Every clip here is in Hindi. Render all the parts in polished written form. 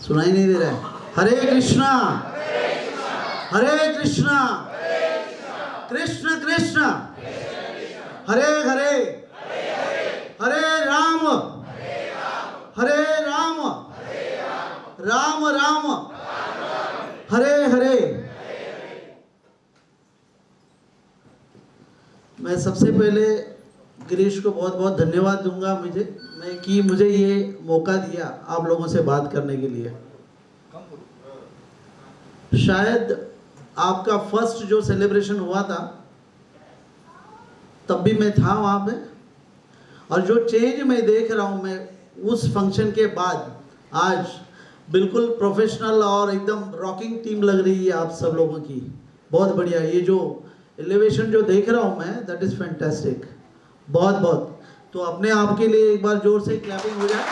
सुनाई नहीं दे रहा है? हरे कृष्णा हरे कृष्णा कृष्ण कृष्ण हरे हरे हरे राम राम राम हरे हरे। मैं सबसे पहले गिरीश को बहुत बहुत धन्यवाद दूंगा मुझे ये मौका दिया आप लोगों से बात करने के लिए। शायद आपका फर्स्ट जो सेलिब्रेशन हुआ था तब भी मैं था वहाँ पे, और जो चेंज मैं देख रहा हूँ मैं उस फंक्शन के बाद आज बिल्कुल प्रोफेशनल और एकदम रॉकिंग टीम लग रही है आप सब लोगों की। बहुत बढ़िया, ये जो एलिवेशन जो देख रहा हूँ मैं, दैट इज़ फैंटास्टिक। बहुत बहुत तो अपने आप के लिए एक बार जोर से क्लैपिंग हो जाए।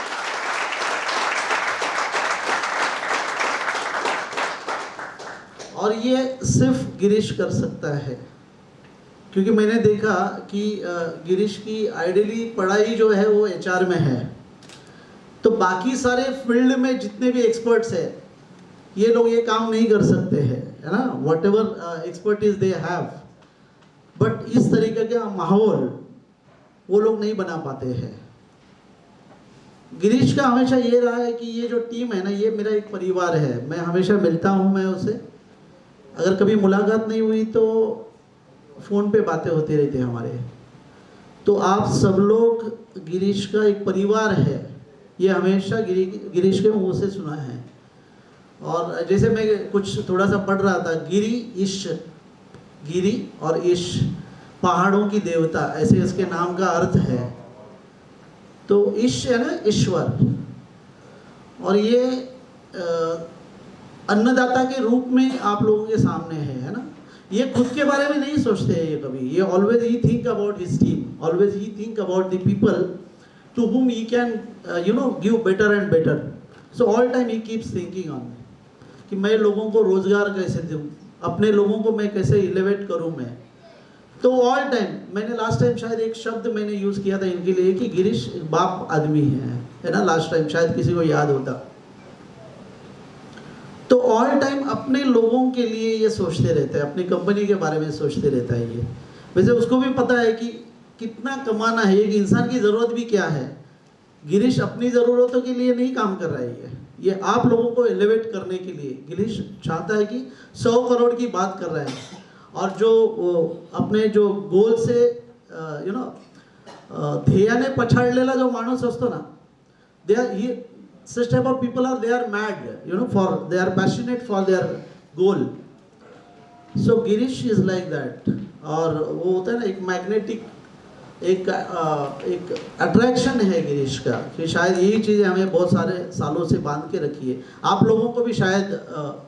और ये सिर्फ गिरीश कर सकता है, क्योंकि मैंने देखा कि गिरीश की आइडियली पढ़ाई जो है वो एचआर में है, तो बाकी सारे फील्ड में जितने भी एक्सपर्ट्स हैं ये लोग ये काम नहीं कर सकते हैं, है ना, what ever expertise they have, but इस तरीके का माहौल वो लोग नहीं बना पाते हैं। गिरीश का हमेशा ये रहा है कि ये जो टीम है ना, ये मेरा एक परिवार है। मैं हमेशा मिलता हूँ मैं उससे, अगर कभी मुलाकात नहीं हुई तो फ़ोन पे बातें होती रहती हैं हमारे। तो आप सब लोग गिरीश का एक परिवार है, ये हमेशा गिरीश के मुंह से सुना है। और जैसे मैं कुछ थोड़ा सा पढ़ रहा था, गिरी और ईश पहाड़ों की देवता, ऐसे इसके नाम का अर्थ है। तो ईश है ना, ईश्वर, और ये अन्नदाता के रूप में आप लोगों के सामने है ना। ये खुद के बारे में नहीं सोचते हैं ये कभी, ये ऑलवेज ही think about his team, always ही think about the people to whom he can give better and better. So all time he keeps thinking on कि मैं लोगों को रोजगार कैसे दूं, अपने लोगों को मैं कैसे एलिवेट करूं मैं। तो ऑल टाइम मैंने लास्ट टाइम शायद एक शब्द मैंने यूज़ किया था इनके लिए कि गिरीश बाप आदमी है ना, लास्ट टाइम शायद किसी को याद होता। तो ऑल टाइम अपने लोगों के लिए ये सोचते रहते हैं, अपनी कंपनी के बारे में सोचते रहता है ये। वैसे उसको भी पता है कि कितना कमाना है, एक इंसान की ज़रूरत भी क्या है। गिरीश अपनी ज़रूरतों के लिए नहीं काम कर रहा है, ये आप लोगों को एलिवेट करने के लिए गिरीश चाहता है कि 100 करोड़ की बात कर रहे हैं। और जो अपने जो गोल से ध्येयाने पछाडलेला जो माणूस असतो ना, दे आर ही such type of people are, they are mad, they are passionate for their goal. So Girish is like that. और वो होता है ना एक मैग्नेटिक एक अट्रैक्शन है गिरीश का, कि शायद यही चीज़ें हमें बहुत सारे सालों से बांध के रखी है। आप लोगों को भी शायद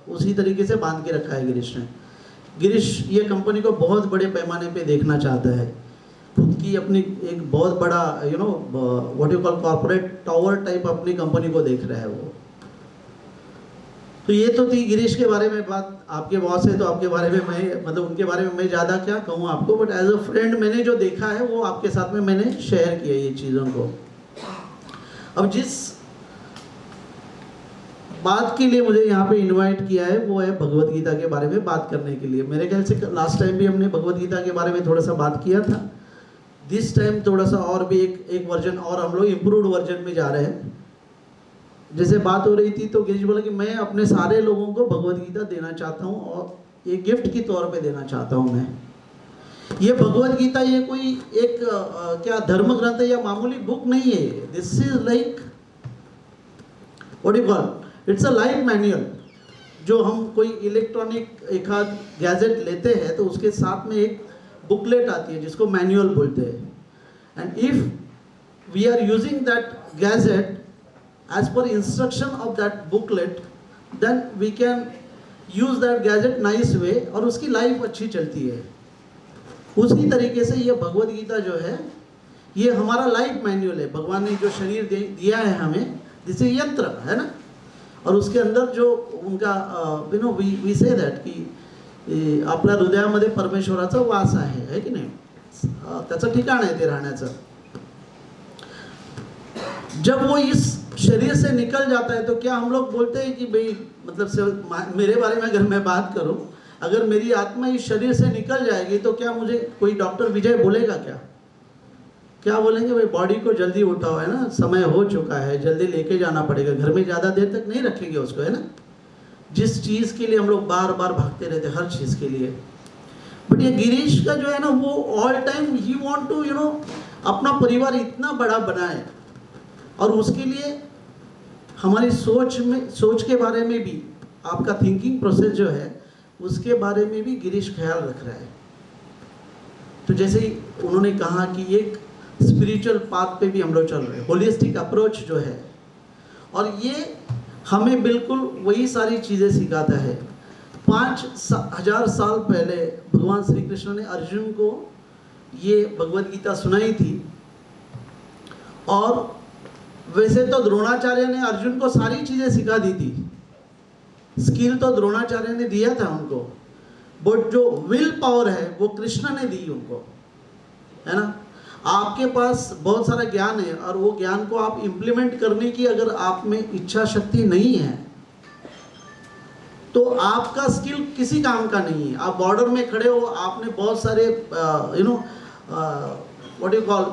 उसी तरीके से बांध के रखा है गिरीश ने। गिरीश ये कंपनी को बहुत बड़े पैमाने पे देखना चाहता है, खुद की अपनी एक बहुत बड़ा what you call corporate tower type अपनी कंपनी को देख रहा है वो। तो ये तो थी गिरीश के बारे में बात। आपके बॉस है तो आपके बारे में मैं उनके बारे में मैं ज़्यादा क्या कहूँ आपको, बट एज अ फ्रेंड मैंने जो देखा है वो आपके साथ में मैंने शेयर किया ये चीज़ों को। अब जिस बात के लिए मुझे यहाँ पे इनवाइट किया है वो है भगवत गीता के बारे में बात करने के लिए। मेरे ख्याल से लास्ट टाइम भी हमने भगवत गीता के बारे में थोड़ा सा बात किया था, दिस टाइम थोड़ा सा और भी एक वर्जन और हम लोग इम्प्रूव्ड वर्जन में जा रहे हैं। जैसे बात हो रही थी तो गिरीश बोला कि मैं अपने सारे लोगों को भगवत गीता देना चाहता हूँ और एक गिफ्ट की तौर पे देना चाहता हूँ मैं। ये भगवत गीता ये कोई एक क्या धर्म ग्रंथ या मामूली बुक नहीं है। This is like what you call, it's a life manual. जो हम कोई इलेक्ट्रॉनिक एक आध गैजेट लेते हैं तो उसके साथ में एक बुकलेट आती है जिसको मैनुअल बोलते हैं, and if we are using that gadget as per instruction of that booklet, then we can use that gadget nice way और उसकी लाइफ अच्छी चलती है। उसी तरीके से ये भगवत गीता जो है ये हमारा लाइफ मैनुअल है। भगवान ने जो शरीर दिया है हमें, जिसे यंत्र है ना, और उसके अंदर जो उनका वी से दैट की आपल्या हृदयामध्ये परमेश्वराचा वास आहे की नाही, त्याचं ठिकाण आहे ते राहण्याचं। जब वो इस शरीर से निकल जाता है, तो क्या हम लोग बोलते हैं कि भाई मतलब मेरे बारे में अगर मैं बात करूं, अगर मेरी आत्मा इस शरीर से निकल जाएगी तो क्या मुझे कोई डॉक्टर विजय बोलेगा क्या बोलेंगे? भाई बॉडी को जल्दी उठाओ, है ना, समय हो चुका है, जल्दी लेके जाना पड़ेगा, घर में ज़्यादा देर तक नहीं रखेंगे उसको, है ना। जिस चीज़ के लिए हम लोग बार बार भागते रहते, हर चीज़ के लिए। बट ये गिरीश का जो है ना, वो ऑल टाइम ही वांट टू अपना परिवार इतना बड़ा बनाए, और उसके लिए हमारी सोच के बारे में भी, आपका थिंकिंग प्रोसेस जो है उसके बारे में भी गिरीश ख्याल रख रहा है। तो जैसे ही उन्होंने कहा कि एक स्पिरिचुअल पाथ पे भी हम लोग चल रहे हैं, होलिस्टिक अप्रोच जो है, और ये हमें बिल्कुल वही सारी चीज़ें सिखाता है। 5000 साल पहले भगवान श्री कृष्ण ने अर्जुन को ये भगवद गीता सुनाई थी, और वैसे तो द्रोणाचार्य ने अर्जुन को सारी चीज़ें सिखा दी थी, स्किल तो द्रोणाचार्य ने दिया था उनको, बट जो विल पावर है वो कृष्ण ने दी उनको, है ना। आपके पास बहुत सारा ज्ञान है, और वो ज्ञान को आप इम्प्लीमेंट करने की अगर आप में इच्छा शक्ति नहीं है तो आपका स्किल किसी काम का नहीं है। आप बॉर्डर में खड़े हो, आपने बहुत सारे what you call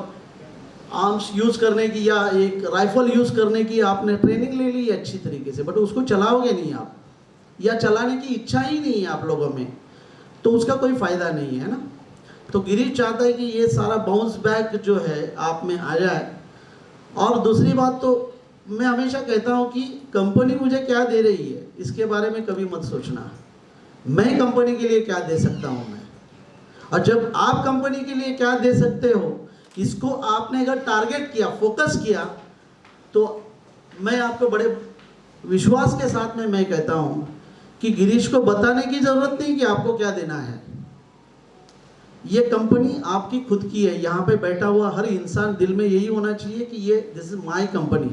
arms use करने की या एक राइफल यूज़ करने की आपने ट्रेनिंग ले ली अच्छी तरीके से, बट उसको चलाओगे नहीं आप, या चलाने की इच्छा ही नहीं है आप लोगों में, तो उसका कोई फ़ायदा नहीं है ना। तो गिरीश चाहता है कि ये सारा बाउंस बैक जो है आप में आ जाए। और दूसरी बात, तो मैं हमेशा कहता हूँ कि कंपनी मुझे क्या दे रही है इसके बारे में कभी मत सोचना, मैं कंपनी के लिए क्या दे सकता हूँ मैं, और जब आप कंपनी के लिए क्या दे सकते हो इसको आपने अगर टारगेट किया, फोकस किया, तो मैं आपको बड़े विश्वास के साथ में मैं कहता हूँ कि गिरीश को बताने की ज़रूरत नहीं कि आपको क्या देना है। ये कंपनी आपकी खुद की है। यहाँ पे बैठा हुआ हर इंसान दिल में यही होना चाहिए कि ये दिस इज माय कंपनी।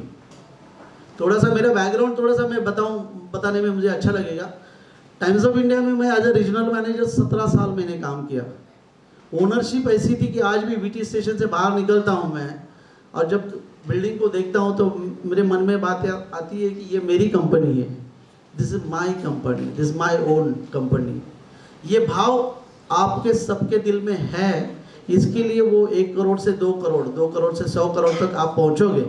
थोड़ा सा मेरा बैकग्राउंड थोड़ा सा मैं बताने में मुझे अच्छा लगेगा। टाइम्स ऑफ इंडिया में मैं एज ए रीजनल मैनेजर 17 साल मैंने काम किया। ओनरशिप ऐसी थी कि आज भी वीटी स्टेशन से बाहर निकलता हूँ मैं, और जब बिल्डिंग को देखता हूँ तो मेरे मन में बात आती है कि ये मेरी कंपनी है, this is my company, this is my own company. ये भाव आपके सबके दिल में है, इसके लिए वो 1 करोड़ से 2 करोड़, 2 करोड़ से 100 करोड़ तक आप पहुँचोगे,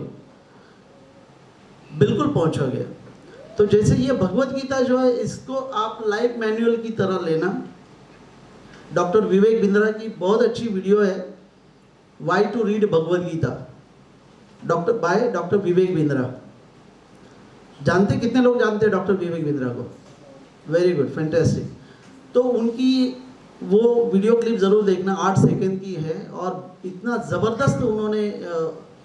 बिल्कुल पहुँचोगे। तो जैसे ये भगवत गीता जो है, इसको आप लाइफ मैनुअल की तरह लेना। डॉक्टर विवेक बिंद्रा की बहुत अच्छी वीडियो है, why to read Bhagavad Gita, doctor Vivek Bindra. जानते, कितने लोग जानते हैं डॉक्टर विवेक बिंद्रा को? Very good, fantastic. तो उनकी वो वीडियो क्लिप ज़रूर देखना, 8 सेकंड की है, और इतना ज़बरदस्त उन्होंने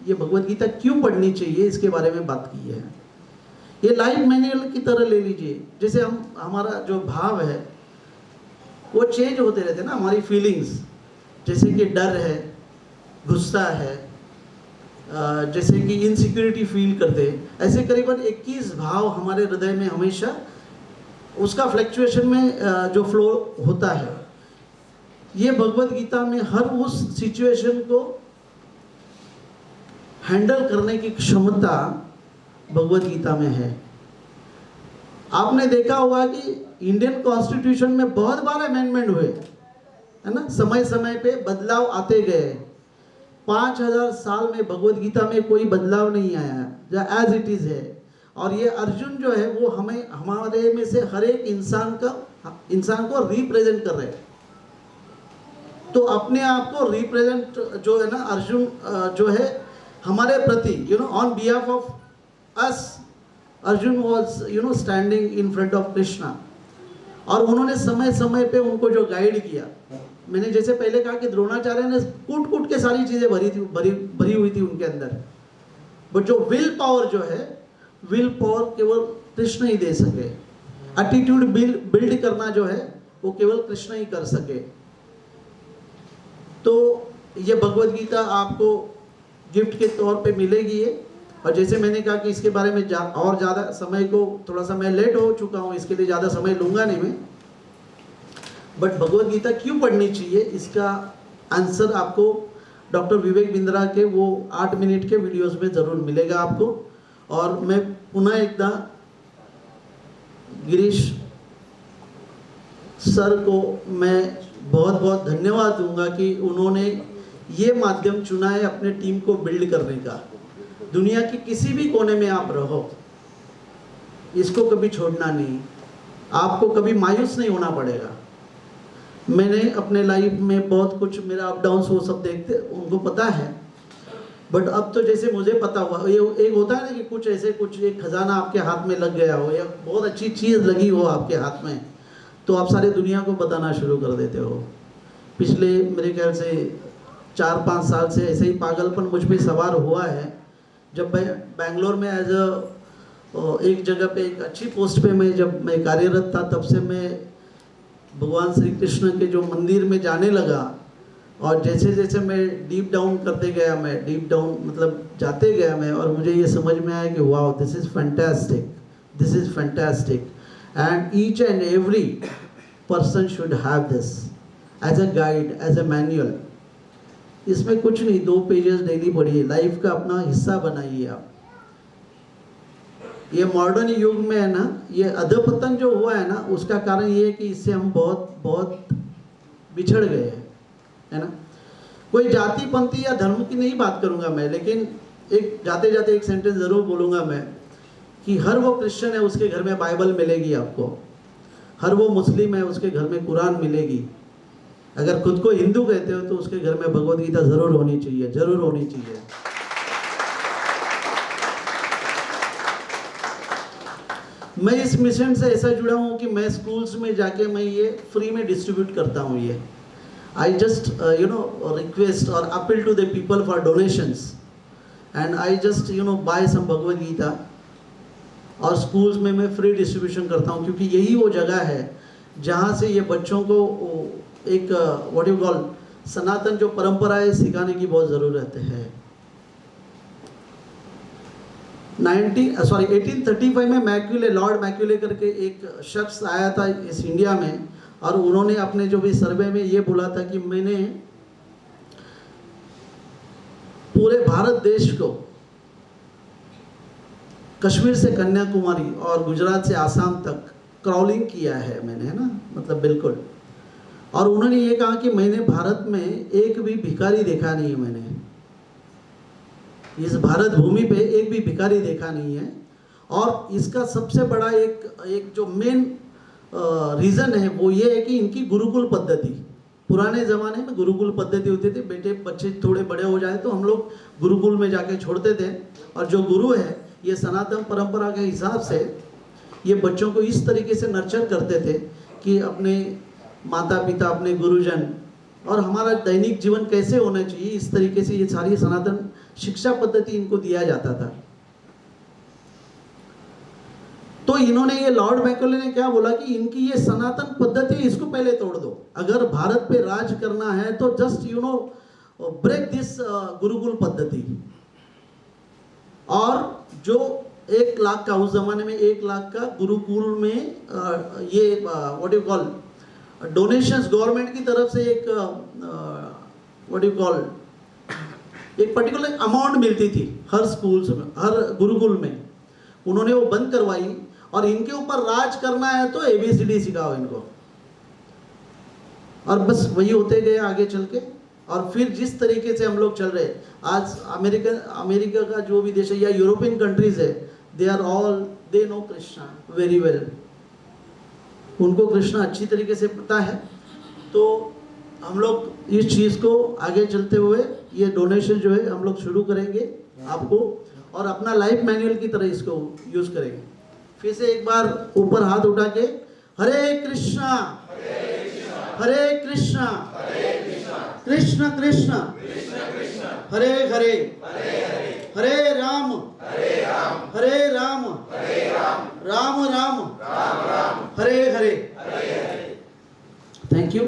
ये भगवद गीता क्यों पढ़नी चाहिए इसके बारे में बात की है। ये लाइफ मैनुअल की तरह ले लीजिए। जैसे हमारा जो भाव है वो चेंज होते रहते हैं ना, हमारी फीलिंग्स, जैसे कि डर है, गुस्सा है, जैसे कि इनसिक्योरिटी फील करते हैं, ऐसे करीबन 21 भाव हमारे हृदय में हमेशा उसका फ्लक्चुएशन में जो फ्लो होता है। ये भगवद गीता में हर उस सिचुएशन को हैंडल करने की क्षमता भगवद गीता में है। आपने देखा होगा कि इंडियन कॉन्स्टिट्यूशन में बहुत बार अमेंडमेंट हुए, है ना, समय समय पे बदलाव आते गए। 5000 साल में भगवद गीता में कोई बदलाव नहीं आया, जो एज इट इज है। और ये अर्जुन जो है वो हमें, हमारे में से हर एक इंसान को रिप्रेजेंट कर रहे हैं। तो अपने आप को रिप्रेजेंट जो है ना, अर्जुन जो है हमारे प्रति, on behalf of us, Arjun was standing in front of Krishna, और उन्होंने समय समय पे उनको जो गाइड किया। मैंने जैसे पहले कहा कि द्रोणाचार्य ने कूट के सारी चीज़ें भरी हुई थी उनके अंदर, बट जो विल पावर जो है, विल पावर केवल कृष्ण ही दे सके। एटीट्यूड बिल्ड करना जो है वो केवल कृष्ण ही कर सके। तो ये भगवद गीता आपको गिफ्ट के तौर पे मिलेगी है। और जैसे मैंने कहा कि इसके बारे में और ज़्यादा समय को, थोड़ा सा मैं लेट हो चुका हूँ, इसके लिए ज़्यादा समय लूँगा नहीं मैं, बट भगवद गीता क्यों पढ़नी चाहिए इसका आंसर आपको डॉक्टर विवेक बिंद्रा के वो 8 मिनट के वीडियोस में ज़रूर मिलेगा आपको। और मैं पुनः एकदा गिरीश सर को मैं बहुत बहुत धन्यवाद दूंगा कि उन्होंने ये माध्यम चुना है अपने टीम को बिल्ड करने का। दुनिया के किसी भी कोने में आप रहो, इसको कभी छोड़ना नहीं, आपको कभी मायूस नहीं होना पड़ेगा। मैंने अपने लाइफ में बहुत कुछ मेरा अप डाउन्स वो सब देखते उनको पता है, बट अब तो जैसे मुझे पता हुआ, ये एक होता है ना कि कुछ ऐसे कुछ एक खजाना आपके हाथ में लग गया हो या बहुत अच्छी चीज़ लगी हो आपके हाथ में, तो आप सारी दुनिया को बताना शुरू कर देते हो। पिछले मेरे ख्याल से 4-5 साल से ऐसे ही पागलपन मुझ पे सवार हुआ है। जब मैं बैंगलोर में एज एक जगह पे एक अच्छी पोस्ट पे जब मैं कार्यरत था, तब से मैं भगवान श्री कृष्ण के जो मंदिर में जाने लगा, और जैसे जैसे मैं डीप डाउन करते गया, मैं डीप डाउन मतलब जाते गया मैं, और मुझे ये समझ में आया कि wow, this is fantastic, this is fantastic, and each and every person should have this as a guide, as a manual. इसमें कुछ नहीं, 2 पेजेस डेली पढ़िए, लाइफ का अपना हिस्सा बनाइए आप। ये मॉडर्न युग में है ना, ये अधपतन जो हुआ है ना, उसका कारण ये है कि इससे हम बहुत बहुत बिछड़ गए हैं, है ना। कोई जाति पंथी या धर्म की नहीं बात करूंगा मैं, लेकिन एक जाते जाते एक सेंटेंस ज़रूर बोलूंगा मैं कि हर वो क्रिश्चियन है उसके घर में बाइबल मिलेगी आपको, हर वो मुस्लिम है उसके घर में कुरान मिलेगी, अगर खुद को हिंदू कहते हो तो उसके घर में भगवद गीता ज़रूर होनी चाहिए, ज़रूर होनी चाहिए। मैं इस मिशन से ऐसा जुड़ा हूँ कि मैं स्कूल्स में जाके मैं ये फ्री में डिस्ट्रीब्यूट करता हूँ। ये आई जस्ट रिक्वेस्ट और appeal to the people for donations, and I just buy some Bhagavad Gita, और स्कूल्स में मैं फ्री डिस्ट्रीब्यूशन करता हूँ, क्योंकि यही वो जगह है जहाँ से ये बच्चों को एक व्हाट यू कॉल सनातन जो परंपराएं सिखाने की बहुत ज़रूरत है। 1835 में मैक्यूले, लॉर्ड मैक्यूले करके एक शख्स आया था इस इंडिया में, और उन्होंने अपने जो भी सर्वे में ये बोला था कि मैंने पूरे भारत देश को, कश्मीर से कन्याकुमारी और गुजरात से आसाम तक क्रॉलिंग किया है मैंने, है ना, मतलब बिल्कुल। और उन्होंने ये कहा कि मैंने भारत में एक भी भिखारी देखा नहीं है, मैंने इस भारत भूमि पे एक भी भिखारी देखा नहीं है। और इसका सबसे बड़ा एक जो मेन रीज़न है वो ये है कि इनकी गुरुकुल पद्धति, पुराने ज़माने में गुरुकुल पद्धति होती थी, बेटे बच्चे थोड़े बड़े हो जाए तो हम लोग गुरुकुल में जाके छोड़ते थे, और जो गुरु है ये सनातन परंपरा के हिसाब से ये बच्चों को इस तरीके से नर्चर करते थे कि अपने माता पिता, अपने गुरुजन और हमारा दैनिक जीवन कैसे होना चाहिए, इस तरीके से ये सारी सनातन शिक्षा पद्धति इनको दिया जाता था। तो इन्होंने, ये लॉर्ड मैक्यूले ने क्या बोला कि इनकी ये सनातन पद्धति इसको पहले तोड़ दो, अगर भारत पे राज करना है तो जस्ट ब्रेक दिस गुरुकुल पद्धति। और जो 1 लाख का, उस जमाने में 1 लाख का गुरुकुल में ये what you call donations government की तरफ से एक व्हाट यू कॉल एक पर्टिकुलर अमाउंट मिलती थी हर स्कूल्स में, हर गुरुकुल में, उन्होंने वो बंद करवाई। और इनके ऊपर राज करना है तो ABCD सिखाओ इनको, और बस वही होते गए आगे चल के। और फिर जिस तरीके से हम लोग चल रहे, आज अमेरिका का जो भी देश है या यूरोपियन कंट्रीज है, they know Krishna very well, उनको कृष्णा अच्छी तरीके से पता है। तो हम लोग इस चीज़ को आगे चलते हुए ये डोनेशन जो है हम लोग शुरू करेंगे आपको, और अपना लाइफ मैनुअल की तरह इसको यूज़ करेंगे। फिर से एक बार ऊपर हाथ उठा के, हरे कृष्णा हरे कृष्णा कृष्ण कृष्ण हरे हरे हरे